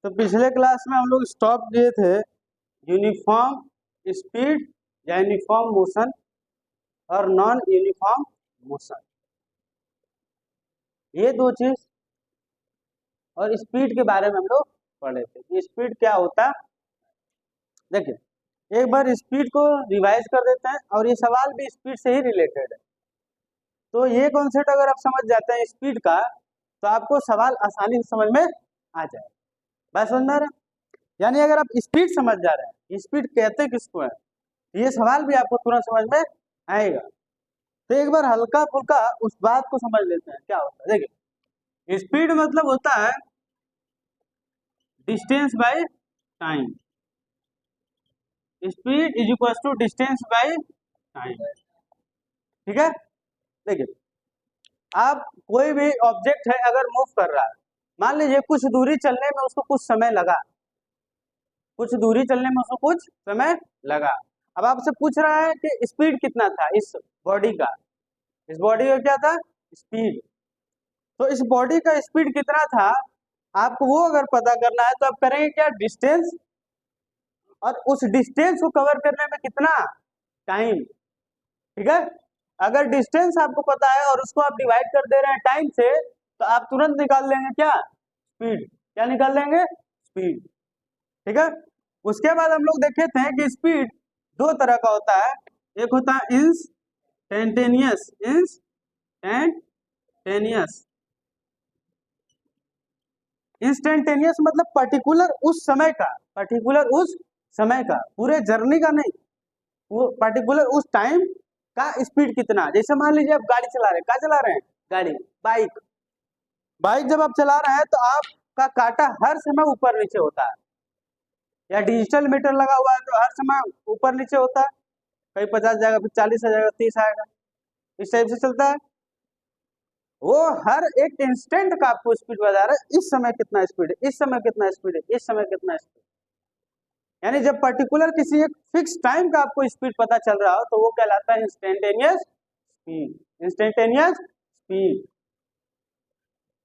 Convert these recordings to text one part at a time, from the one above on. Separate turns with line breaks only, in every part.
तो पिछले क्लास में हम लोग स्टॉप किए थे यूनिफॉर्म स्पीड या यूनिफॉर्म मोशन और नॉन यूनिफॉर्म मोशन, ये दो चीज और स्पीड के बारे में हम लोग पढ़े थे। स्पीड क्या होता है, देखिए एक बार स्पीड को रिवाइज कर देते हैं और ये सवाल भी स्पीड से ही रिलेटेड है। तो ये कॉन्सेप्ट अगर आप समझ जाते हैं स्पीड का तो आपको सवाल आसानी से समझ में आ जाए। बात समझ में आ रहा है? यानी अगर आप स्पीड समझ जा रहे हैं, स्पीड कहते किसको है, तो ये सवाल भी आपको तुरंत समझ में आएगा। तो एक बार हल्का फुल्का उस बात को समझ लेते हैं क्या होता है। देखिए स्पीड मतलब होता है distance by time. Speed is equal to distance by time, ठीक है। देखिए आप कोई भी ऑब्जेक्ट है अगर मूव कर रहा है, मान लीजिए कुछ दूरी चलने में उसको कुछ समय लगा, कुछ दूरी चलने में उसको कुछ समय लगा। अब आपसे पूछ रहा है कि स्पीड कितना था इस बॉडी का, इस बॉडी का क्या था स्पीड। तो इस बॉडी का स्पीड कितना था आपको वो अगर पता करना है तो आप करेंगे क्या, डिस्टेंस, और उस डिस्टेंस को कवर करने में कितना टाइम, ठीक है। अगर डिस्टेंस आपको पता है और उसको आप डिवाइड कर दे रहे हैं टाइम से तो आप तुरंत निकाल लेंगे क्या, स्पीड। क्या निकाल लेंगे, स्पीड, ठीक है। उसके बाद हम लोग देखे थे कि स्पीड दो तरह का होता है, एक होता है इंस्टेंटेनियस, इंस्टेंटेनियस मतलब पर्टिकुलर उस समय का, पर्टिकुलर उस समय का, पूरे जर्नी का नहीं, वो पर्टिकुलर उस टाइम का स्पीड कितना। जैसे मान लीजिए आप गाड़ी चला रहे हैं, क्या चला रहे हैं, गाड़ी, बाइक। बाइक जब आप चला रहे हैं तो आपका कांटा हर समय ऊपर नीचे होता है, या डिजिटल मीटर लगा हुआ है तो हर समय ऊपर नीचे होता है, कहीं 50 जाएगा, फिर 40 आ जाएगा, 30 आएगा, इस टाइप से चलता है। वो हर एक इंस्टेंट का आपको स्पीड बता रहा है, इस समय कितना स्पीड है, इस समय कितना स्पीड है, इस समय कितना स्पीड। यानी जब पर्टिकुलर किसी एक फिक्स टाइम का आपको स्पीड पता चल रहा हो तो वो कहलाता है इंस्टेंटेनियस स्पीड, इंस्टेंटेनियस स्पीड।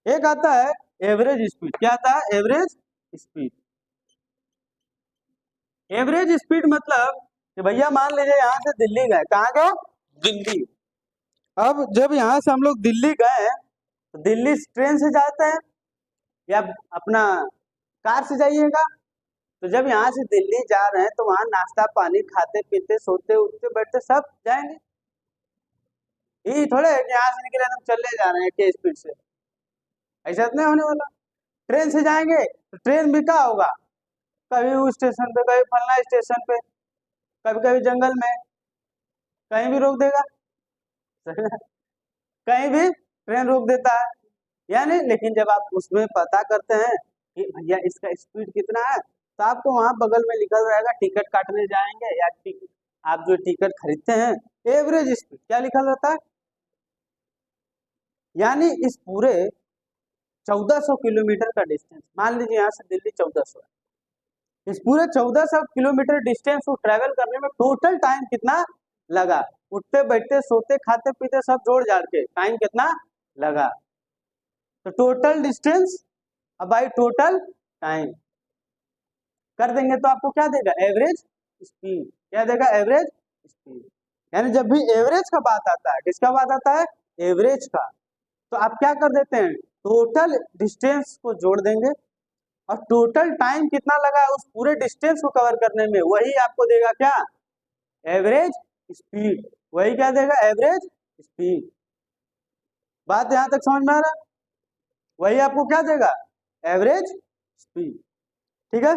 एक आता है एवरेज स्पीड, क्या आता है, एवरेज स्पीड। एवरेज स्पीड मतलब कि भैया मान लीजिए यहाँ से दिल्ली गए, कहाँ गए, दिल्ली। अब जब यहाँ से हम लोग दिल्ली गए तो दिल्ली ट्रेन से जाते हैं या अपना कार से जाइएगा। तो जब यहाँ से दिल्ली जा रहे हैं तो वहां नाश्ता पानी खाते पीते सोते उठते बैठते सब जाएंगे, ये थोड़े है कि यहाँ से निकले हम चले जा रहे हैं के स्पीड से, ऐसा नहीं होने वाला। ट्रेन से जाएंगे तो ट्रेन भी क्या होगा, कभी उस स्टेशन पे, कभी फलना स्टेशन पे, कभी कभी जंगल में, कहीं भी रोक देगा कहीं भी ट्रेन रोक देता है। यानी लेकिन जब आप उसमें पता करते हैं कि भैया इसका स्पीड कितना है तो आपको वहां बगल में लिखा रहेगा टिकट काटने जाएंगे या आप जो टिकट खरीदते हैं एवरेज स्पीड क्या लिखा रहता है। यानी इस पूरे 1400 किलोमीटर का डिस्टेंस, मान लीजिए यहाँ से दिल्ली 1400 है, इस पूरे 1400 किलोमीटर डिस्टेंस को ट्रेवल करने में टोटल टाइम कितना लगा, उठते बैठते सोते खाते पीते सब जोड़ जाड़ के टाइम कितना लगा। तो टोटल डिस्टेंस अब बाई टोटल टाइम कर देंगे तो आपको क्या देगा, एवरेज स्पीड। क्या देगा, एवरेज स्पीड। यानी जब भी एवरेज का बात आता है, किसका बात आता है, एवरेज का, तो आप क्या कर देते हैं, टोटल डिस्टेंस को जोड़ देंगे और टोटल टाइम कितना लगा है उस पूरे डिस्टेंस को कवर करने में, वही आपको देगा क्या, एवरेज स्पीड। वही क्या देगा, एवरेज स्पीड। बात यहां तक समझ में आ रहा है, वही आपको क्या देगा, एवरेज स्पीड, ठीक है।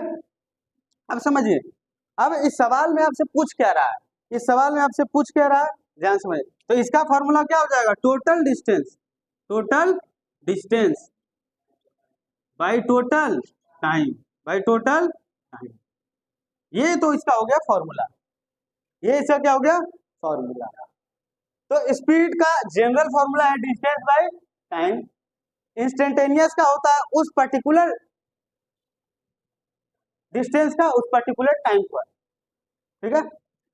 अब समझिए, अब इस सवाल में आपसे पूछ क्या रहा है, इस सवाल में आपसे पूछ क्या रहा है, ध्यान समझिए। तो इसका फॉर्मूला क्या हो जाएगा, total distance, total distance by total time, by total time. ये तो इसका हो गया फॉर्मूला, ये इसका क्या हो गया फॉर्मूला। तो स्पीड का जनरल फॉर्मूला है डिस्टेंस बाय टाइम, इंस्टेंटेनियस का होता है उस पर्टिकुलर डिस्टेंस का उस पर्टिकुलर टाइम पर, ठीक है।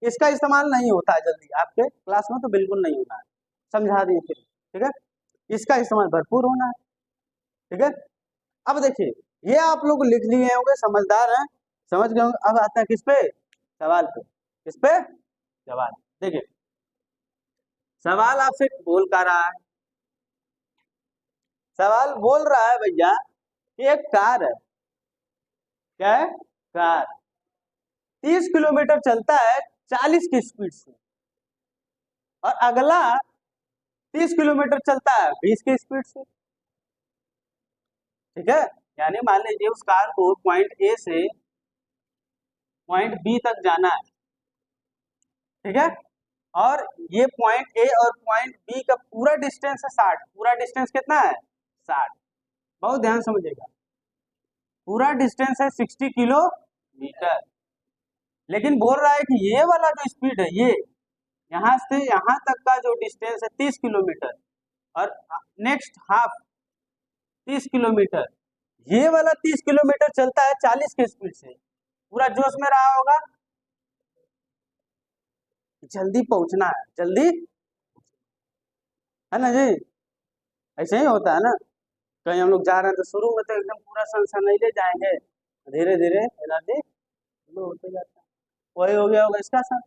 इसका इस्तेमाल नहीं होता है जल्दी आपके क्लास में, तो बिल्कुल नहीं होना है, समझा दिए फिर, ठीक है। इसका इस्तेमाल भरपूर होना है, ठीक है। अब देखिए ये आप लोग लिख लिए होंगे, समझदार हैं, समझ गए होंगे। अब आते हैं किस पे, सवाल पे। किस पे, सवाल। देखिए सवाल आपसे बोल का रहा है, सवाल बोल रहा है भैया कि एक कार है, क्या है, कार 30 किलोमीटर चलता है 40 की स्पीड से, और अगला 30 किलोमीटर चलता है 20 की स्पीड से। ठीक है, यानी मान लीजिए उस कार को पॉइंट ए से पॉइंट बी तक जाना है, ठीक है, और ये पॉइंट ए और पॉइंट बी का पूरा डिस्टेंस है 60। पूरा डिस्टेंस कितना है, 60। बहुत ध्यान समझिएगा, पूरा डिस्टेंस है 60 किलोमीटर। लेकिन बोल रहा है कि ये वाला जो स्पीड है, ये यहाँ से यहाँ तक का जो डिस्टेंस है 30 किलोमीटर, और नेक्स्ट हाफ 30 किलोमीटर, ये वाला 30 किलोमीटर चलता है 40 की स्पीड से। पूरा जोश में रहा होगा, जल्दी पहुंचना है, जल्दी, है ना जी, ऐसे ही होता है ना। कहीं हम लोग जा रहे हैं तो शुरू में तो एकदम पूरा सन नहीं ले जाएंगे, धीरे धीरे एनर्जी लो होते जाता है। वही हो गया होगा इसका सर,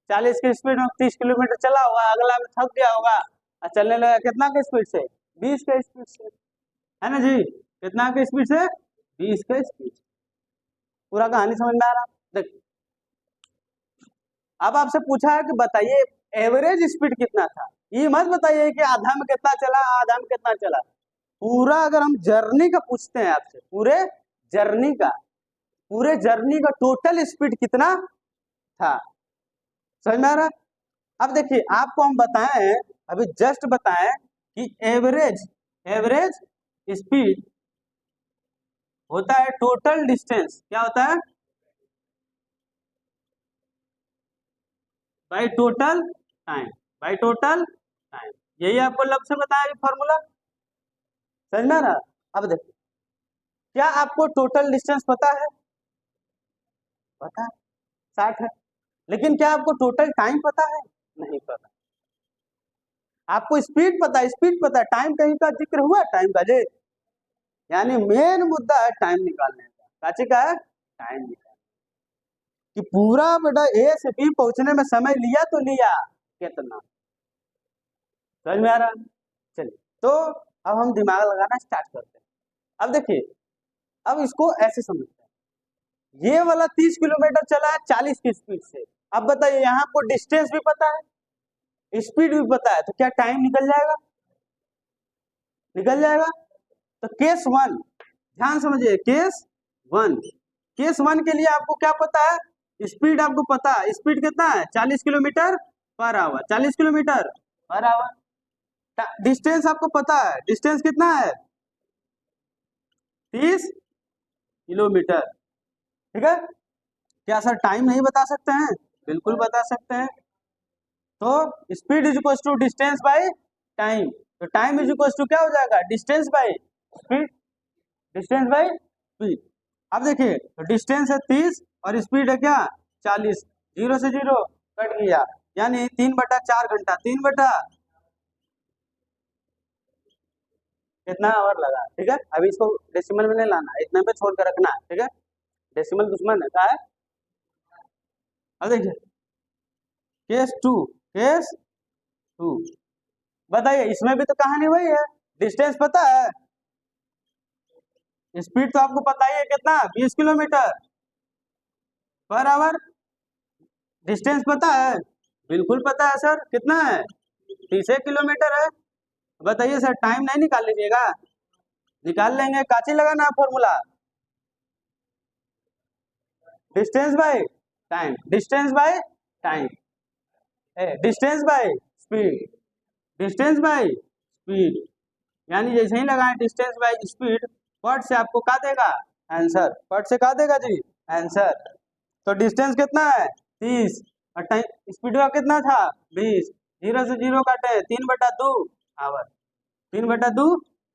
40 की स्पीड में 30 किलोमीटर चला होगा, अगला में थक गया होगा और चलने लगा कितना की स्पीड से, 20 के स्पीड से, है ना जी, कितना की स्पीड से, 20 के स्पीड। पूरा कहानी समझ में आ रहा, देख। अब आपसे पूछा है कि बताइए एवरेज स्पीड कितना था, ये मत बताइए कि आधा में कितना चला, आधा में कितना चला। पूरा अगर हम जर्नी का पूछते हैं आपसे, पूरे जर्नी का, पूरे जर्नी का टोटल स्पीड कितना था, समझ में आ रहा। अब देखिए आपको हम बताएं, अभी जस्ट बताएं कि एवरेज एवरेज स्पीड होता है टोटल डिस्टेंस, क्या होता है, by total time, by total time. यही आपको लब से बताया फॉर्मूला, समझ में आ रहा। अब देखिए क्या आपको टोटल डिस्टेंस पता है, पता है 60 है, लेकिन क्या आपको टोटल टाइम पता है, नहीं पता। आपको स्पीड पता है, स्पीड पता है, टाइम कहीं का जिक्र हुआ, टाइम का जी, यानी मेन मुद्दा है टाइम निकालने का, काची का है, टाइम निकालने कि पूरा बेटा ए से बी पहुंचने में समय लिया तो लिया कितना, समझ में आ रहा। चलिए तो अब हम दिमाग लगाना स्टार्ट करते हैं। अब देखिए, अब इसको ऐसे समझते हैं, ये वाला 30 किलोमीटर चला है 40 की स्पीड से। अब बताइए यहाँ आपको डिस्टेंस भी पता है, स्पीड भी पता है, तो क्या टाइम निकल जाएगा, निकल जाएगा। तो केस वन, ध्यान समझिए, केस वन, केस वन के लिए आपको क्या पता है, स्पीड आपको पता है, स्पीड कितना है 40 kilometre per our, 40 kilometre per our. Distance आपको पता है, डिस्टेंस कितना है 30 किलोमीटर, ठीक है। क्या सर टाइम नहीं बता सकते हैं, बिल्कुल बता सकते हैं। तो speed is equal to distance by time, तो टाइम इज इक्वल टू क्या हो जाएगा, distance by speed, distance by speed. अब देखिए तो डिस्टेंस है 30 और स्पीड है क्या 40, 0 से 0 कट गया, यानी 3/4 घंटा, 3 कितना आवर लगा, ठीक है। अभी इसको डेसिमल में नहीं लाना, इतने पे छोड़ कर रखना है, ठीक है, डेसिमल दुश्मन है, क्या है। अब देखिए केस टू, केस टू, बताइए इसमें भी तो कहानी वही है, डिस्टेंस पता है, स्पीड तो आपको पता ही है कितना 20 किलोमीटर पर आवर, डिस्टेंस पता है, बिल्कुल पता है सर, कितना है 30 किलोमीटर है। बताइए सर टाइम नहीं निकाल लीजिएगा, निकाल लेंगे, काची लगाना formula, distance by time, distance by time, distance by speed, distance by speed, यानी जैसे ही लगाए डिस्टेंस बाय स्पीड, पट से आपको क्या देगा आंसर, पट से क्या देगा जी आंसर। तो डिस्टेंस कितना है 30 और टाइम स्पीड का कितना था 20, 0 से 0 काटे 3/2 आवर, 3/2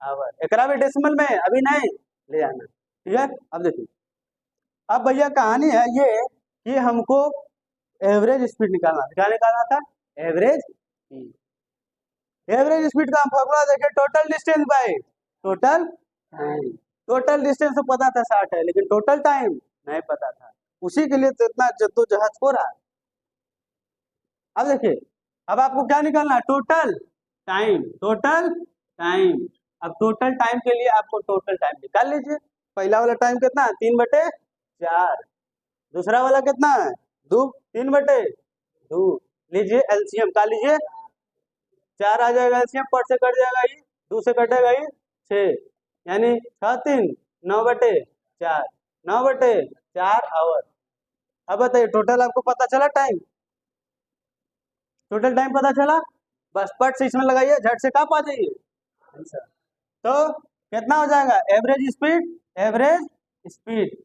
आवर। एकरा भी डेसिमल में अभी नहीं ले आना, ठीक है। अब देखिए, अब भैया कहानी है ये कि हमको एवरेज स्पीड निकालना, क्या निकालना था, एवरेज स्पीड। एवरेज स्पीड का हम फॉर्मूला देखें, total distance by total time. Total distance तो पता था 60 है, लेकिन टोटल टाइम नहीं पता था, उसी के लिए तो इतना जद्दोजहद हो रहा है। अब देखिए, अब आपको क्या निकालना है, टोटल टाइम, टोटल टाइम। अब टोटल टाइम के लिए आपको टोटल टाइम निकाल लीजिए। पहला वाला टाइम कितना है, 3/4। दूसरा वाला कितना है, 3/2। लीजिए एलसीएम का लीजिए, 4 आ जाएगा एलसीएम, पर से कट जाएगा ये, 2 से कटेगा ये 6, यानी 6 3 9/4, 9/4 आवर। अब बताइए टोटल आपको पता चला टाइम, टोटल टाइम पता चला, बस पट से इसमें लगाइए, झट से कहाँ आ जाइए आंसर। तो कितना हो जाएगा, average speed, average speed,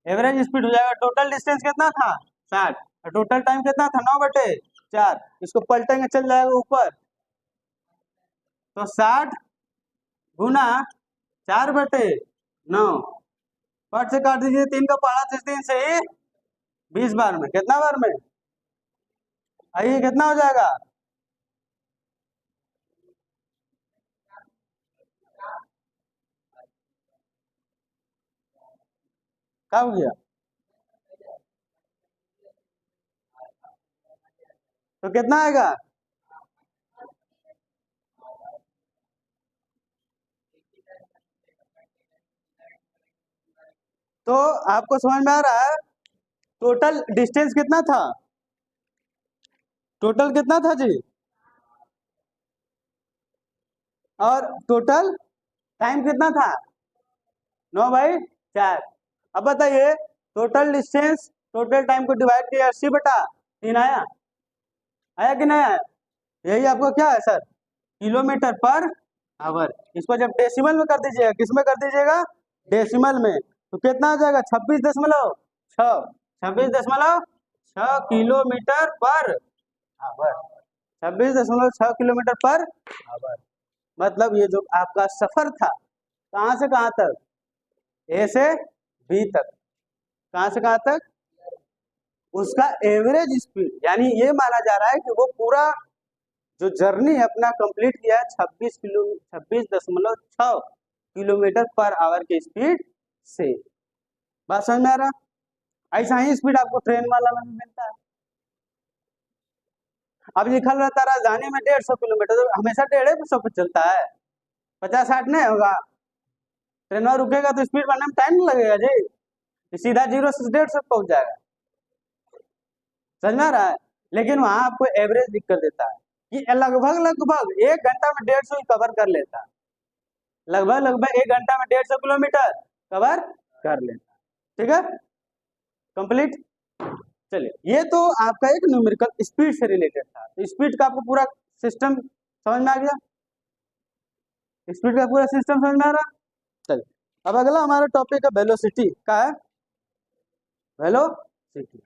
average speed हो जाएगा। टोटल डिस्टेंस कितना था 60, और टोटल टाइम कितना था 9/4। इसको पलटेंगे चल जाएगा ऊपर, तो 60 गुना 4/9, पट से काट दीजिए, 3 का पहाड़ा 3 से ही 20 बार में, कितना बार में, आइए कितना हो जाएगा, क्या हो गया, तो कितना आएगा, तो आपको समझ में आ रहा है टोटल डिस्टेंस कितना था, टोटल कितना था जी, और टोटल टाइम कितना था, 9/4। अब बताइए टोटल डिस्टेंस टोटल टाइम को डिवाइड किया 80/3 आया, आया कि नहीं आया, यही आपको क्या है सर, किलोमीटर पर आवर। इसको जब डेसिमल में कर दीजिएगा, किस में कर दीजिएगा, डेसिमल में, तो कितना आ जाएगा, 26.6, 26.6 kilometre per our, 26.6 kilometre per our. मतलब ये जो आपका सफर था, कहाँ से कहाँ तक, ए से बी तक, कहाँ से कहाँ तक, उसका एवरेज स्पीड, यानी ये माना जा रहा है कि वो पूरा जो जर्नी है अपना कंप्लीट किया है 26.6 किलोमीटर पर आवर की स्पीड से। बात समझ में आ रहा, ऐसा ही स्पीड आपको ट्रेन वाला में भी मिलता है। अब लिखल रहता है राजधानी में 150 किलोमीटर, तो हमेशा 150 पे चलता है, 50-60 नहीं होगा, ट्रेन रुकेगा तो स्पीड बढ़ने में टाइम लगेगा जी, सीधा 0 से 150 पहुंच जाएगा, समझ में आ रहा है। लेकिन वहां आपको एवरेज लिख कर देता है कि लगभग लगभग 1 घंटा में 150 ही कवर कर लेता है, लगभग लगभग 1 घंटा में 150 किलोमीटर कवर कर लेता, ठीक है, कंप्लीट। चलिए, ये तो आपका एक न्यूमेरिकल स्पीड से रिलेटेड था, तो स्पीड का आपको पूरा सिस्टम समझ में आ गया, स्पीड का पूरा सिस्टम समझ में आ रहा। चलिए, अब अगला हमारा टॉपिक है वेलोसिटी का है, वेलोसिटी।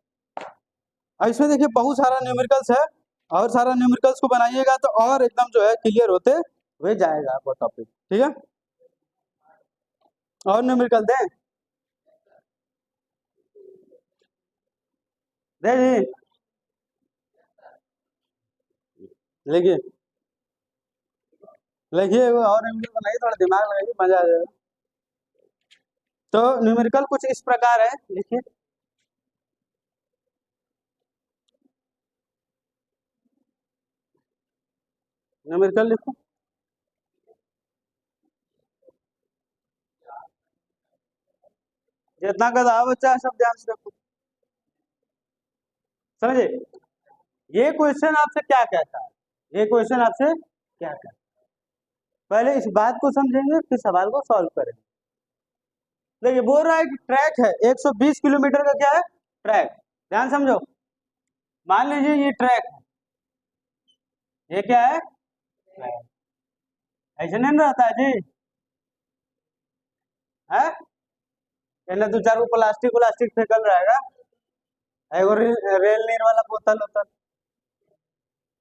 और इसमें देखिए बहुत सारा न्यूमेरिकल्स है, और सारा न्यूमेरिकल्स को बनाइएगा तो और एकदम जो है क्लियर होते हुए जाएगा आपको टॉपिक, ठीक है। और न्यूमेरिकल दें, दे जी, लिखिए लिखिए, और न्यूमेरिकल बनाइए, थोड़ा दिमाग लगाइए, मजा आ जाएगा। तो न्यूमेरिकल कुछ इस प्रकार है, लिखिए, न्यूमेरिकल लिखो, जितना का दावा बच्चा है सब ध्यान से रखो, समझे। ये क्वेश्चन आपसे क्या कहता है, ये क्वेश्चन आपसे क्या कहता है, पहले इस बात को समझेंगे फिर सवाल को सॉल्व करेंगे। देखिए बोल रहा है कि ट्रैक है 120 किलोमीटर का, क्या है, ट्रैक, ध्यान समझो, मान लीजिए ये ट्रैक है, ये क्या है, ट्रैक, ऐसे नहीं रहता है जी, है, पहले 2-4 प्लास्टिक व्लास्टिक फेंकल रहेगा, एगो रेल नीर वाला बोतल होता,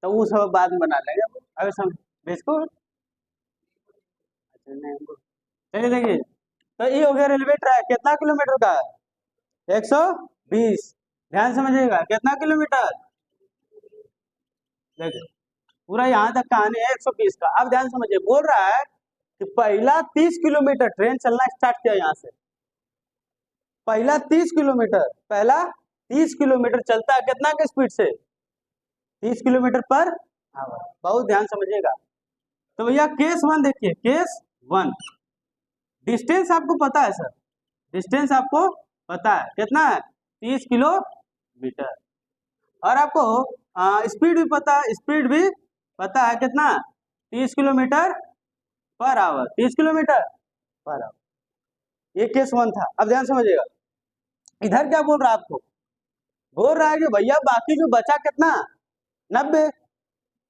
तो वो सब बाद में बना लेंगे, अभी समझ बिस्कुट, चलिए देखिए, तो ये हो गया रेलवे ट्रैक, कितना किलोमीटर का है, 120, ध्यान समझिएगा, कितना किलोमीटर, देखिए पूरा यहाँ तक कहानी है 120 का। अब ध्यान समझिए, बोल रहा है कि पहला 30 किलोमीटर ट्रेन चलना स्टार्ट किया यहाँ से, पहला 30 किलोमीटर, पहला 30 किलोमीटर चलता है कितना के स्पीड से, 30 किलोमीटर पर आवर। बहुत ध्यान समझिएगा। तो भैया केस वन देखिए, केस वन, डिस्टेंस आपको पता है सर, डिस्टेंस आपको पता है कितना है, 30 किलोमीटर, और आपको स्पीड भी पता है, स्पीड भी पता है कितना, 30 kilometre per our, 30 kilometre per our. ये केस वन था। अब ध्यान समझिएगा, इधर क्या बोल रहा है आपको, बोल रहा है कि भैया बाकी जो बचा कितना, 90,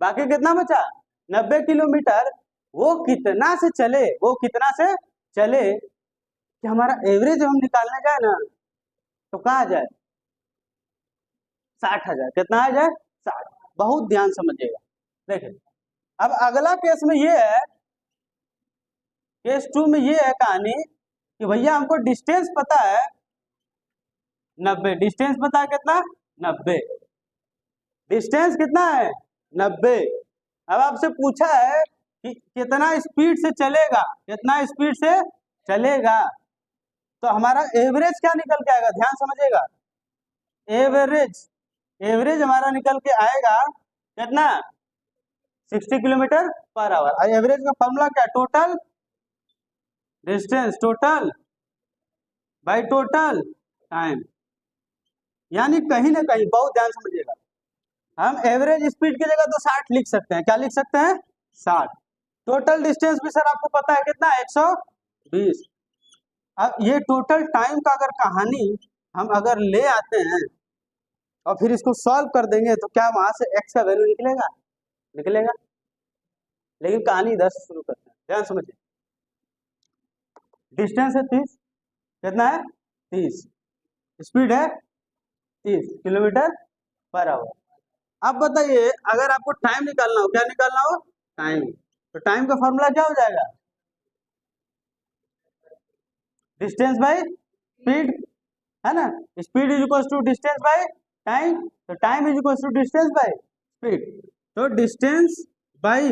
बाकी कितना बचा, 90 किलोमीटर, वो कितना से चले, वो कितना से चले कि हमारा एवरेज हम निकालने जाए ना तो कहा जाए 60 आ जाए, कितना आ जाए 60। बहुत ध्यान समझिएगा। देखिए अब अगला केस में ये है, केस टू में ये है कहानी कि भैया हमको डिस्टेंस पता है 90, डिस्टेंस पता है कितना, 90, डिस्टेंस कितना है 90। अब आपसे पूछा है कि कितना स्पीड से चलेगा, कितना स्पीड से चलेगा, तो हमारा एवरेज क्या निकल के आएगा, ध्यान समझिएगा, एवरेज, एवरेज हमारा निकल के आएगा कितना, 60 किलोमीटर पर आवर। एवरेज का फॉर्मूला क्या, total distance, total by total time. यानी कहीं ना कहीं, बहुत ध्यान समझिएगा, हम एवरेज स्पीड की जगह तो 60 लिख सकते हैं, क्या लिख सकते हैं 60। टोटल डिस्टेंस भी सर आपको पता है कितना, 120। अब ये टोटल टाइम का अगर कहानी हम अगर ले आते हैं और फिर इसको सॉल्व कर देंगे तो क्या वहां से एक्स का वैल्यू निकलेगा, निकलेगा। लेकिन कहानी इधर से शुरू करते हैं, ध्यान समझिए, डिस्टेंस है 30, कितना है 30, स्पीड है 30 किलोमीटर पर आवर। अब बताइए अगर आपको टाइम निकालना हो, क्या निकालना हो, टाइम, तो टाइम का फॉर्मूला क्या हो जाएगा, डिस्टेंस बाय स्पीड, है ना, speed is equal to distance by time, तो time is equal to distance by speed, तो distance by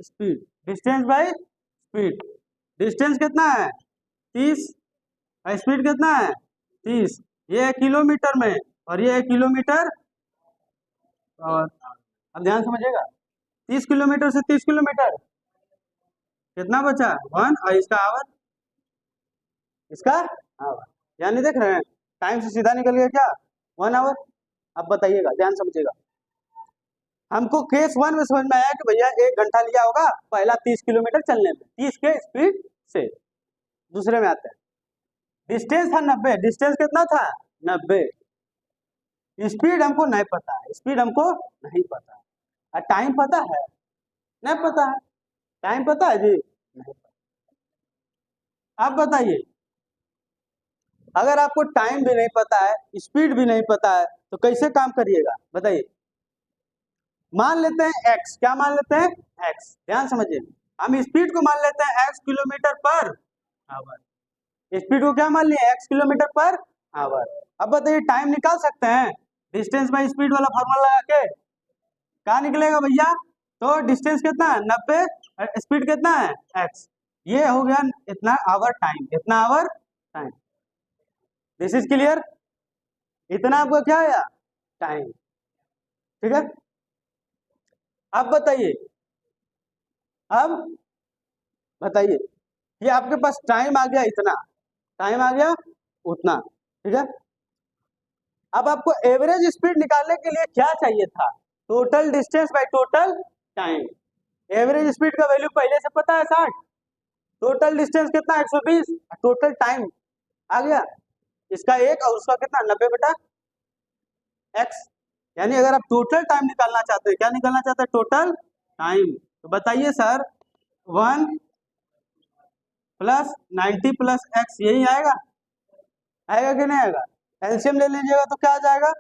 speed, distance by speed, distance कितना है 30 और स्पीड कितना है 30, ये है किलोमीटर में और ये है किलोमीटर। और अब ध्यान समझिएगा, 30 किलोमीटर से 30 किलोमीटर कितना बचा 1, और इसका आवर, इसका आवर, यानी देख रहे हैं टाइम से सीधा निकल गया क्या 1 आवर। अब बताइएगा, ध्यान समझिएगा, हमको केस वन में समझ में आया कि भैया 1 घंटा लिया होगा पहला 30 किलोमीटर चलने में, 30 के स्पीड से। दूसरे में आते हैं, डिस्टेंस था 90, डिस्टेंस कितना था 90, स्पीड हमको नहीं पता है, स्पीड हमको नहीं पता है, और टाइम पता है, नहीं पता है, टाइम पता है जी, नहीं पता। आप बताइए अगर आपको टाइम भी नहीं पता है, स्पीड भी नहीं पता है, तो कैसे काम करिएगा बताइए। मान लेते हैं x, क्या मान लेते हैं x, ध्यान समझिए, हम स्पीड को मान लेते हैं x kilometre per our, speed को क्या मान लिया x किलोमीटर पर आवर। अब बताइए टाइम निकाल सकते हैं डिस्टेंस बाय स्पीड वाला फॉर्मूला लगा के, क्या निकलेगा भैया, तो डिस्टेंस कितना है 90, स्पीड कितना है x, ये हो गया इतना आवर टाइम, इतना hour time. This is clear, इतना आपको क्या आया टाइम, ठीक है। अब बताइए, अब बताइए कि आपके पास टाइम आ गया इतना, टाइम आ गया उतना, ठीक है। अब आपको एवरेज स्पीड निकालने के लिए क्या चाहिए था, total distance by total time. Average speed का वैल्यू पहले से पता है 60, टोटल डिस्टेंस कितना 120, टोटल टाइम आ गया इसका 1 और उसका कितना 90 बटा x। यानी अगर आप टोटल टाइम निकालना चाहते हैं, क्या निकालना चाहते हैं टोटल टाइम, तो बताइए सर 1 प्लस 90 प्लस x यही आएगा, आएगा कि नहीं आएगा। एलसीएम ले लीजिएगा तो क्या आ जाएगा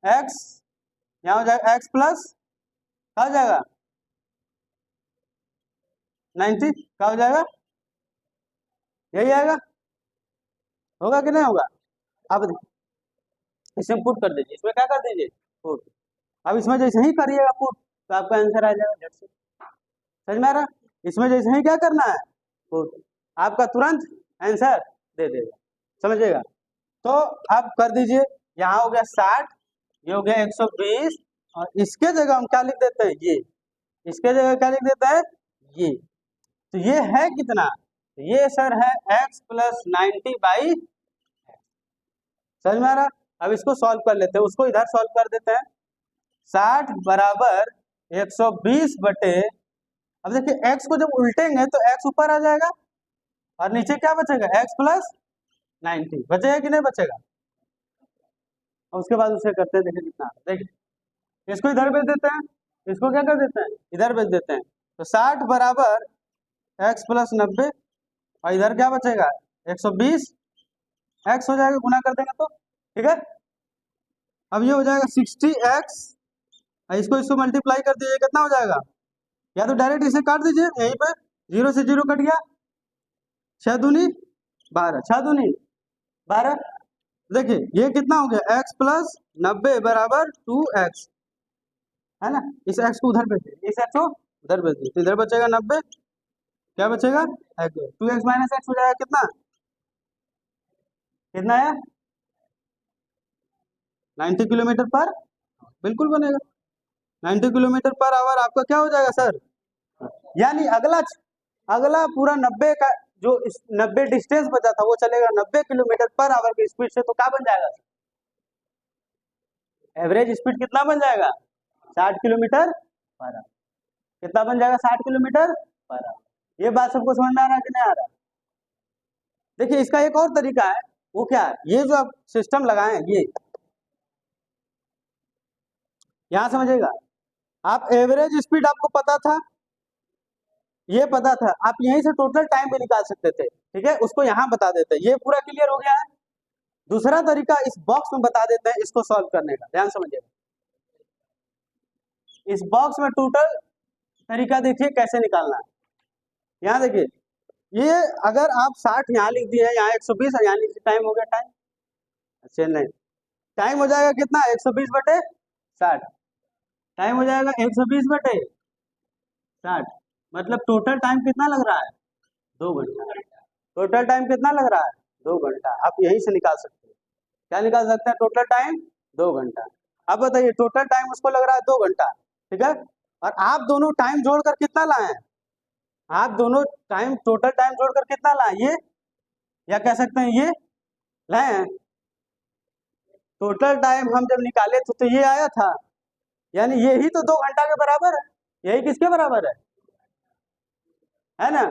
x, यहाँ हो जाएगा x प्लस क्या हो जाएगा 90, क्या हो जाएगा यही आएगा, होगा कि नहीं होगा। अब इसमें पुट कर दीजिए, इसमें क्या कर दीजिए पुट, अब इसमें जैसे ही करिएगा पुट तो आपका आंसर आ जाएगा, समझ में आ रहा। इसमें जैसे ही क्या करना है वो आपका तुरंत आंसर दे देगा, समझिएगा। तो आप कर दीजिए, यहाँ हो गया 60, ये हो गया 120, और इसके जगह हम क्या लिख देते हैं, ये इसके जगह क्या लिख देते हैं, ये। तो ये है कितना, ये सर है x प्लस 90/, समझ में आ रहा। अब इसको सॉल्व कर लेते हैं, उसको इधर सॉल्व कर देते हैं। 60 बराबर 120 बटे, अब देखिए x को जब उल्टेंगे तो x ऊपर आ जाएगा और नीचे क्या बचेगा, x प्लस 90 बचेगा कि नहीं बचेगा। और उसके बाद उसे करते हैं, देखिए कितना, देखिए इसको इधर भेज देते हैं, इसको क्या कर देते हैं, इधर भेज देते हैं। तो 60 बराबर x प्लस 90, और इधर क्या बचेगा 120, x हो जाएगा, गुना कर देंगे तो ठीक है। अब ये हो जाएगा 60x, इसको मल्टीप्लाई कर दीजिए, कितना हो जाएगा, या तो डायरेक्ट इसे काट दीजिए, यहीं पे 0 से 0 कट गया, 6 दूनी 12, 6 दूनी 12। देखिए ये कितना हो गया, x प्लस 90 बराबर 2x, है ना। इस x को उधर भेज दीजिए, इस x को उधर भेज दीजिए, तो इधर बचेगा 90, क्या बचेगा 2x माइनस x हो जाएगा कितना, कितना है 90 किलोमीटर पर, बिल्कुल बनेगा 90 किलोमीटर पर आवर आपका क्या हो जाएगा सर। यानी अगला अगला पूरा 90 का जो 90 डिस्टेंस बचा था वो चलेगा 90 किलोमीटर पर आवर की स्पीड से, तो क्या बन जाएगा, एवरेज स्पीड कितना बन जाएगा, 60 किलोमीटर पर आवर। कितना बन जाएगा, 60 किलोमीटर पर आवर। ये बात सबको समझ में आ रहा है कि नहीं आ रहा। देखिए इसका एक और तरीका है, वो क्या है, ये जो आप सिस्टम लगाए हैं, ये यहां समझिएगा। आप एवरेज स्पीड आपको पता था, ये पता था, आप यहीं से टोटल टाइम भी निकाल सकते थे, ठीक है, उसको यहाँ बता देते हैं, ये पूरा क्लियर हो गया है। दूसरा तरीका इस बॉक्स में बता देते हैं इसको सॉल्व करने का, ध्यान समझिएगा। इस बॉक्स में टोटल तरीका देखिए कैसे निकालना है। यहाँ देखिए, ये अगर आप 60 यहाँ लिख दिए, यहाँ 120 और यहाँ लिख दिए, टाइम हो गया, टाइम अच्छा नहीं, टाइम हो जाएगा कितना, 120 बटे 60, टाइम हो जाएगा 120 बटे 60, मतलब टोटल टाइम कितना लग रहा है, 2 घंटा। टोटल टाइम कितना लग रहा है, 2 घंटा। आप यहीं से निकाल सकते हैं, क्या निकाल सकते हैं, टोटल टाइम 2 घंटा। अब बताइए टोटल टाइम उसको लग रहा है 2 घंटा, ठीक है, और आप दोनों टाइम जोड़कर कितना लाए हैं, आप दोनों टाइम टोटल टाइम जोड़कर कितना लाए, ये, या कह सकते हैं ये लाए हैं। टोटल टाइम हम जब निकाले तो ये आया था, यानी यही तो 2 घंटा के बराबर है, यही किसके बराबर है ना।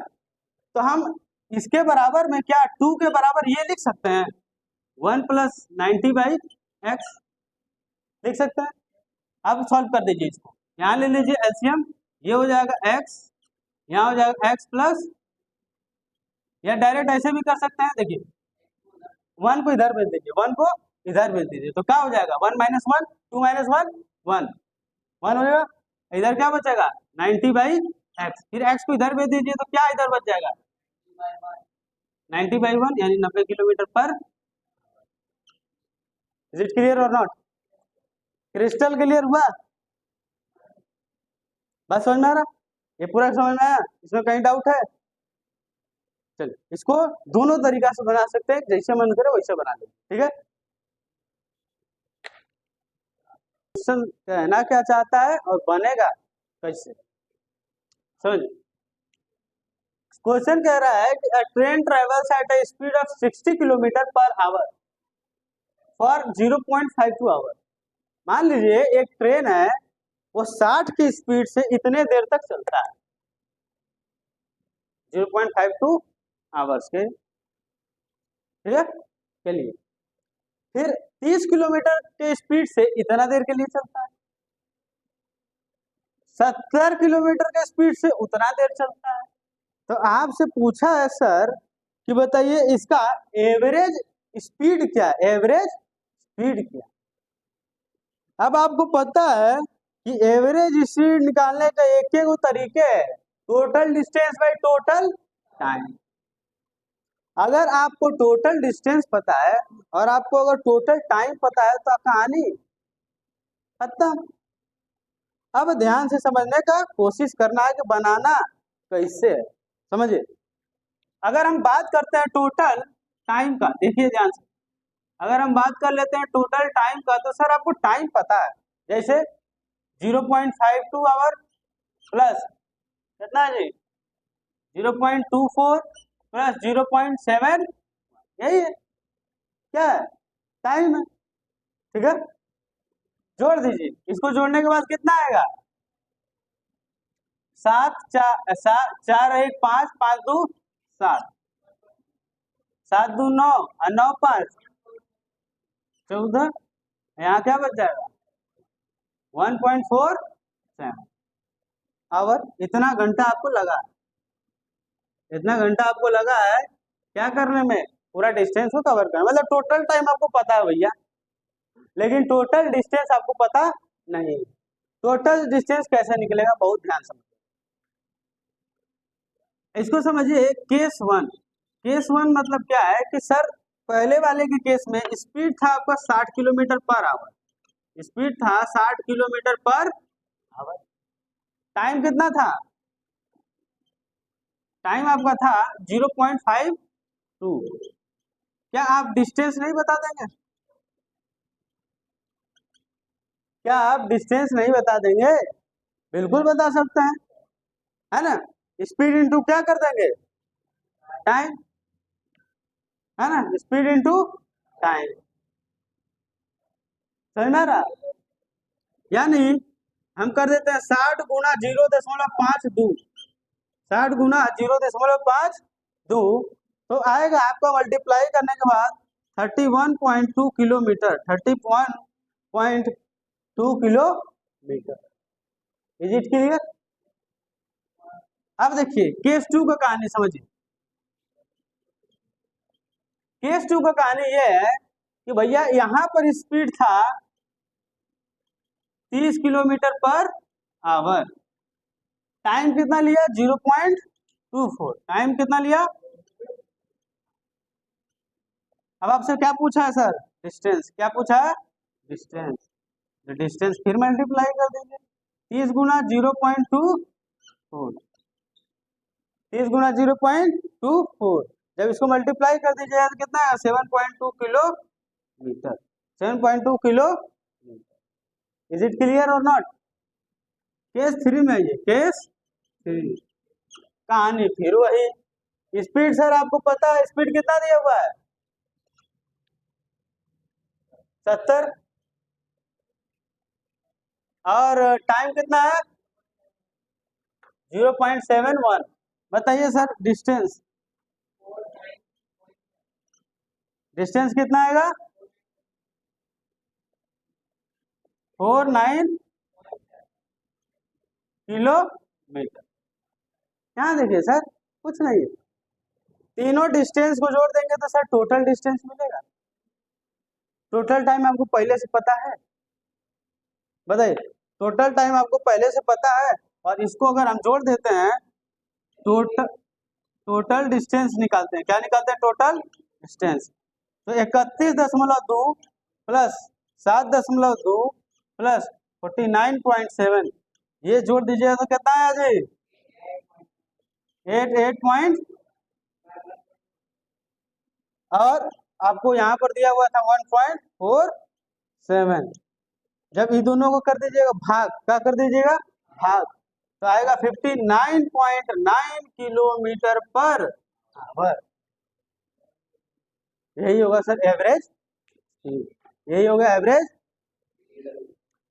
तो हम इसके बराबर में क्या 2 के बराबर ये लिख सकते हैं, 1 प्लस 90/x लिख सकते हैं। अब सॉल्व कर दीजिए इसको, यहाँ ले लीजिए एलसीएम, ये हो जाएगा x, यहाँ हो जाएगा x प्लस, या डायरेक्ट ऐसे भी कर सकते हैं, देखिए 1 को इधर भेज दीजिए, 1 को इधर भेज दीजिए, तो क्या हो जाएगा 1 माइनस 1, 2 माइनस 1 1 1 हो जाएगा। इधर क्या बचेगा 90/x, फिर x को इधर भेज दीजिए तो क्या इधर बच जाएगा 90/1, यानी 90 किलोमीटर पर। इज इट क्लियर और नॉट, क्रिस्टल क्लियर हुआ, बस समझ में आ रहा, ये पूरा समझ में आया, इसमें कहीं डाउट है। चलिए इसको दोनों तरीका से बना सकते हैं, जैसे मन करे वैसे बना लें, ठीक है। क्वेश्चन कहना क्या चाहता है और बनेगा कैसे, समझ। क्वेश्चन कह रहा है कि a train travels at a speed of 60 kilometre per hour for 0.52 hour. मान लीजिए एक ट्रेन है, वो 60 की स्पीड से इतने देर तक चलता है, 0.52 आवर्स के, ठीक है, के लिए। फिर 30 किलोमीटर के स्पीड से इतना देर के लिए चलता है, 70 किलोमीटर के स्पीड से उतना देर चलता है। तो आपसे पूछा है सर कि बताइए इसका एवरेज स्पीड क्या है, एवरेज स्पीड क्या। अब आपको पता है कि एवरेज स्पीड निकालने का एक ही तरीके है, total distance by total time. अगर आपको टोटल डिस्टेंस पता है और आपको अगर टोटल टाइम पता है तो कहानी खत्म। अब ध्यान से समझने का कोशिश करना है कि बनाना कैसे है समझिए। अगर हम बात करते हैं टोटल टाइम का, देखिए ध्यान से, अगर हम बात कर लेते हैं टोटल टाइम का, तो सर आपको टाइम पता है, जैसे 0.52 आवर प्लस कितना है जी 0.24 प्लस 0.7, यही है, क्या है, टाइम है, ठीक है। जोड़ दीजिए, इसको जोड़ने के बाद कितना आएगा, 7 4 1 5 5 2 7, 7 2 9 और 9 5 14, यहाँ क्या बच जाएगा 1.47 आवर। इतना घंटा आपको लगा है, इतना घंटा आपको लगा है क्या करने में, पूरा डिस्टेंस को कवर करने, मतलब टोटल टाइम आपको पता है भैया, लेकिन टोटल डिस्टेंस आपको पता नहीं। टोटल डिस्टेंस कैसे निकलेगा, बहुत ध्यान समझिए, इसको समझिए। केस वन, केस वन मतलब क्या है कि सर पहले वाले के केस में स्पीड था आपका 60 किलोमीटर पर आवर, स्पीड था 60 किलोमीटर पर आवर, टाइम कितना था, टाइम आपका था 0.52। क्या आप डिस्टेंस नहीं बता देंगे, क्या आप डिस्टेंस नहीं बता देंगे, बिल्कुल बता सकते हैं, है ना। स्पीड इंटू क्या कर देंगे, टाइम, है ना, स्पीड इंटू टाइम, समझ में आ रहा, यानी हम कर देते हैं 60 गुना 0.52, 60 गुना 0.52, तो आएगा आपका मल्टीप्लाई करने के बाद 31.2 kilometre, 31.2 kilometre. Is it clear. अब देखिए केस टू का कहानी समझिए, केस टू का कहानी ये है कि भैया यहाँ पर स्पीड था 30 किलोमीटर पर आवर, टाइम कितना लिया 0.24, टाइम कितना लिया। अब आपसे क्या पूछा है सर, डिस्टेंस, क्या पूछा है, डिस्टेंस, तो डिस्टेंस फिर मल्टीप्लाई कर दीजिए, 30 गुना 0.24, 30 गुना 0.24, जब इसको मल्टीप्लाई कर दीजिएगा तो कितना है 7.2 kilometre, 7.2 kilometre. Is it clear और नॉट। केस थ्री में ये केस थ्री, कहानी फिर वही, स्पीड सर आपको पता है, स्पीड कितना दिया हुआ है 70, और टाइम कितना है 0.71। बताइए सर डिस्टेंस, डिस्टेंस कितना आएगा 49 किलोमीटर। यहाँ देखिए सर कुछ नहीं है, तीनों डिस्टेंस को जोड़ देंगे तो सर टोटल डिस्टेंस मिलेगा। टोटल टाइम आपको पहले से पता है, बताइए, टोटल टाइम आपको पहले से पता है, और इसको अगर हम जोड़ देते हैं टोटल, टोटल डिस्टेंस निकालते हैं, क्या निकालते हैं टोटल डिस्टेंस, तो 31.2 प्लस 7.2 प्लस 49.7, ये जोड़ दीजिएगा तो कितना है जी 8 पॉइंट, और आपको यहाँ पर दिया हुआ था 1.47, जब इन दोनों को कर दीजिएगा भाग, क्या कर दीजिएगा भाग, तो आएगा 59.9 किलोमीटर पर आवर। यही होगा सर एवरेज, यही होगा एवरेज।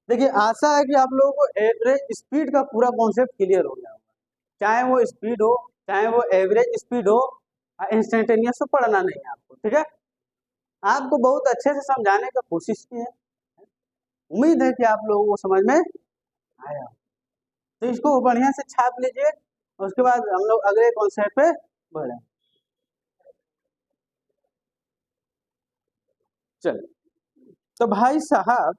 देखिए आशा है कि आप लोगों को एवरेज स्पीड का पूरा कॉन्सेप्ट क्लियर हो गया होगा, चाहे वो स्पीड हो चाहे वो एवरेज स्पीड हो, इंस्टेंटेनियस तो पढ़ना नहीं है आपको, ठीक है। आपको बहुत अच्छे से समझाने का कोशिश की है, उम्मीद है कि आप लोगों को समझ में आया, तो इसको बढ़िया से छाप लीजिए, उसके बाद हम लोग अगले कॉन्सेप्ट पे बढ़े। चलिए तो भाई साहब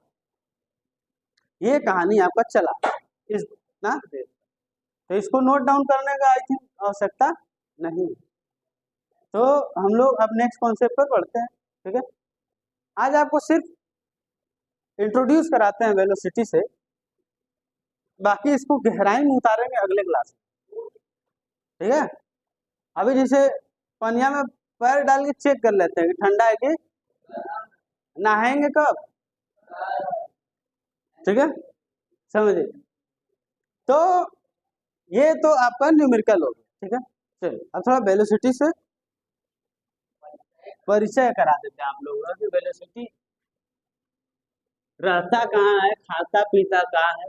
ये कहानी आपका चला इस ना, तो इसको नोट डाउन करने का आई थिंक आवश्यकता नहीं, तो हम लोग अब नेक्स्ट कॉन्सेप्ट पर बढ़ते हैं, ठीक है। आज आपको सिर्फ इंट्रोड्यूस कराते हैं वेलोसिटी से, बाकी इसको गहराई में उतारेंगे अगले क्लास में। ठीक है। अभी जैसे पनिया में पैर डाल के चेक कर लेते हैं कि ठंडा है कि, नहाएंगे कब, ठीक है, समझिए। तो ये तो आपका न्यूमेरिकल हो गया, ठीक है। चलिए अब थोड़ा वेलोसिटी से परिचय करा देते हैं आप लोगों को कि वेलोसिटी रहता कहाँ है, खाता पीता कहाँ है।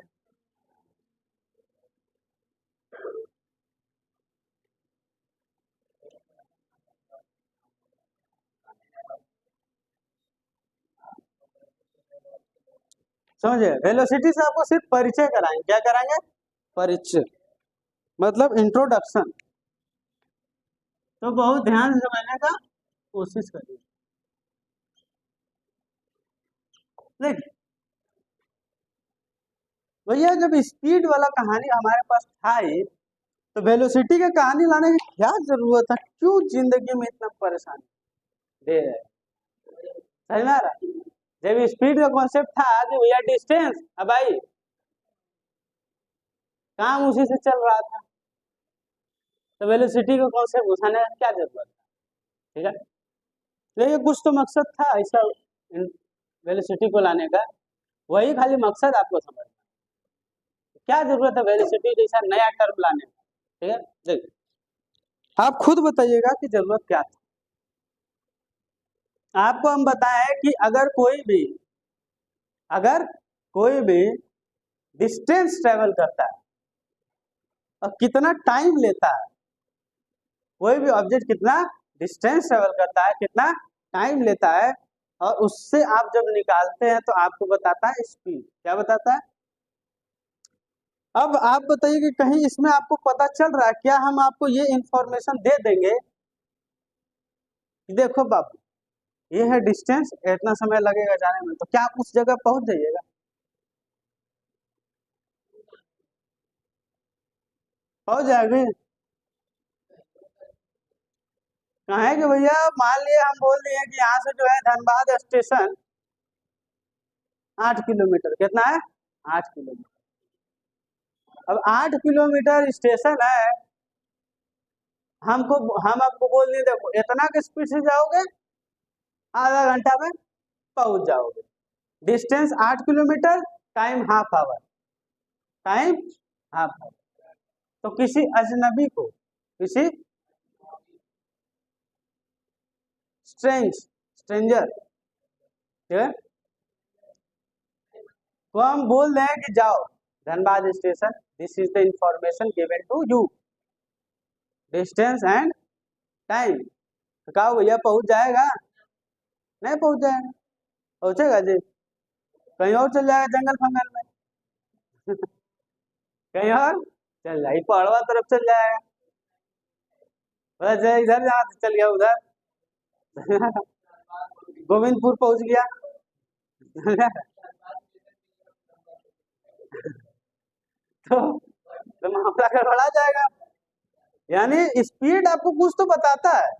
समझे, वेलोसिटी से आपको सिर्फ परिचय कराएंगे, क्या कराएंगे, परिचय, मतलब इंट्रोडक्शन। तो बहुत ध्यान से समझने का कोशिश करिए। देखिए भैया, जब स्पीड वाला कहानी हमारे पास था ही, तो वेलोसिटी की कहानी लाने की क्या जरूरत है, क्यों जिंदगी में इतना परेशानी दे रहे हैं, समझ में आ रहा है? जब स्पीड का कॉन्सेप्ट था कि भैया डिस्टेंस, अब भाई काम उसी से चल रहा था, तो वेलोसिटी का कॉन्सेप्ट घुसाने का क्या जरूरत है, ठीक है। तो ये कुछ तो मकसद था ऐसा वेलोसिटी को लाने का, वही खाली मकसद आपको समझना, क्या जरूरत है वेलोसिटी जैसा नया टर्म लाने का, ठीक है। देखिए आप खुद बताइएगा कि जरूरत क्या था। आपको हम बताएं कि अगर कोई भी डिस्टेंस ट्रेवल करता है और कितना टाइम लेता है, कोई भी ऑब्जेक्ट कितना डिस्टेंस ट्रेवल करता है, कितना टाइम लेता है, और उससे आप जब निकालते हैं तो आपको बताता है स्पीड, क्या बताता है। अब आप बताइए कि कहीं इसमें आपको पता चल रहा है क्या, हम आपको ये इंफॉर्मेशन दे देंगे कि देखो बाबू ये है डिस्टेंस, इतना समय लगेगा जाने में, तो क्या आप उस जगह पहुंच जाइएगा, पहुंच जाएगी। कहे कि भैया मान लिया हम बोल दिए कि यहाँ से जो है धनबाद स्टेशन 8 किलोमीटर, कितना है, 8 किलोमीटर। अब 8 किलोमीटर स्टेशन है, हम आपको बोल दिए देखो इतना के स्पीड से जाओगे आधा घंटा में पहुंच जाओगे। Distance 8 kilometre, time half hour, time half hour. तो किसी अजनबी को, किसी स्ट्रेंजर, ठीक है, तो हम बोल रहे हैं कि जाओ Dhanbad station, this is the information given to you, distance and time. तो कहा भैया पहुंच जाएगा, नहीं पहुंच जाएगा, पहुंचेगा जी, कहीं और चल जाएगा जंगल फंगल में कहीं और चल जाए, पहाड़वा तरफ चल जाएगा, बस इधर जहाँ से चल गया उधर गोविंदपुर पहुंच गया तो मामला गड़बड़ा जाएगा। यानी स्पीड आपको कुछ तो बताता है,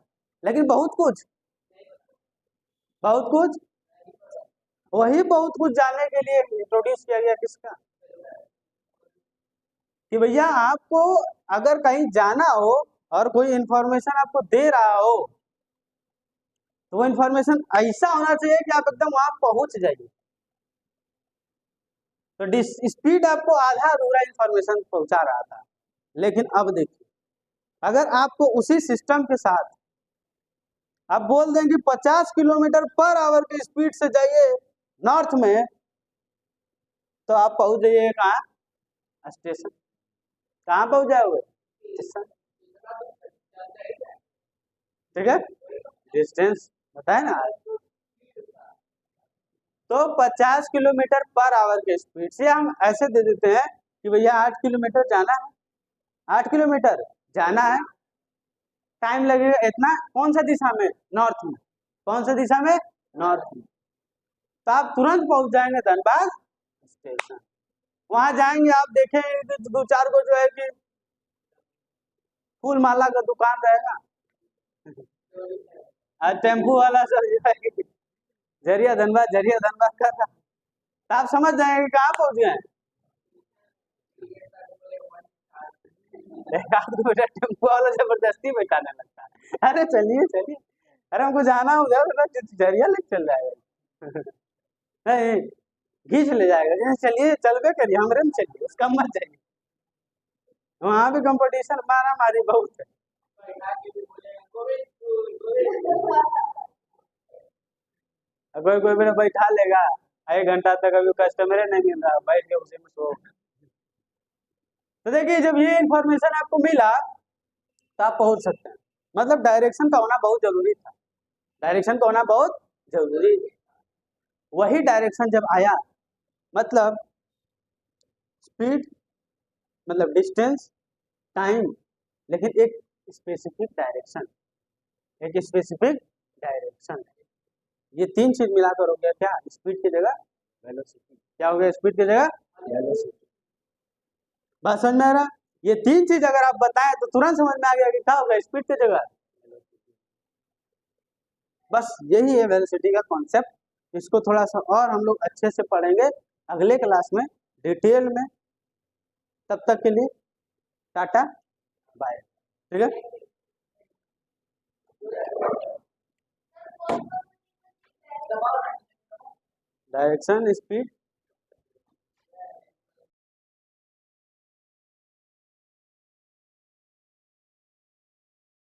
लेकिन बहुत कुछ वही बहुत कुछ जानने के लिए इंट्रोड्यूस किया गया किसका, कि भैया आपको अगर कहीं जाना हो और कोई इंफॉर्मेशन आपको दे रहा हो, तो वो इंफॉर्मेशन ऐसा होना चाहिए कि आप एकदम वहां पहुंच जाइए। तो स्पीड आपको आधा अधूरा इंफॉर्मेशन पहुंचा रहा था, लेकिन अब देखिए अगर आपको उसी सिस्टम के साथ आप बोल दें कि 50 किलोमीटर पर आवर की स्पीड से जाइए नॉर्थ में, तो आप पहुंच जाइए कहाँ, स्टेशन। कहाँ पहुंच जाओगे, स्टेशन, ठीक है, डिस्टेंस बताए ना। तो 50 किलोमीटर पर आवर के स्पीड से हम ऐसे दे देते हैं कि भैया 8 किलोमीटर जाना है, 8 किलोमीटर जाना है, टाइम लगेगा इतना, कौन सा दिशा में, नॉर्थ में, कौन सा दिशा में, नॉर्थ में। तो आप तुरंत पहुंच जाएंगे धनबाद स्टेशन। वहां जाएंगे आप देखेंगे कि दो चार को जो है कि फूल माला का दुकान रहेगा और टेम्पू वाला सब जो है कि जरिया धनबाद का था, तो आप समझ जाएंगे कि कहाँ पहुंच गए। एक आध को बेटा टेम्पो वाला जबरदस्ती बैठाने लगता है, अरे चलिए चलिए, अरे हमको जाना है उधर, बेटा झरिया लेके चल जाएगा। नहीं, खींच ले जाएगा, जैसे चलिए चलबे करिए, हमरे में चलिए, उसका मत जाइए। वहाँ भी कंपटीशन मारा मारी बहुत है। कोई कोई मेरा बैठा लेगा, 1 घंटा तक अभी कस्टमर नहीं मिल रहा, बैठ के उसी में सो। तो देखिए जब ये इंफॉर्मेशन आपको मिला तो आप पहुंच सकते हैं, मतलब डायरेक्शन का होना बहुत जरूरी था, डायरेक्शन का होना बहुत जरूरी। वही डायरेक्शन जब आया, मतलब स्पीड, मतलब डिस्टेंस, टाइम, लेकिन एक स्पेसिफिक डायरेक्शन, एक स्पेसिफिक डायरेक्शन, ये तीन चीज मिलाकर हो गया क्या, स्पीड की जगह वेलोसिटी। क्या हो गया, स्पीड की जगह वेलोसिटी। बात समझ में आ रहा, ये तीन चीज अगर आप बताएं तो तुरंत समझ में आ गया कि क्या होगा, स्पीड की जगह। बस यही है वेलोसिटी का कॉन्सेप्ट। इसको थोड़ा सा और हम लोग अच्छे से पढ़ेंगे अगले क्लास में, डिटेल में। तब तक के लिए टाटा बाय, ठीक है। Direction, speed,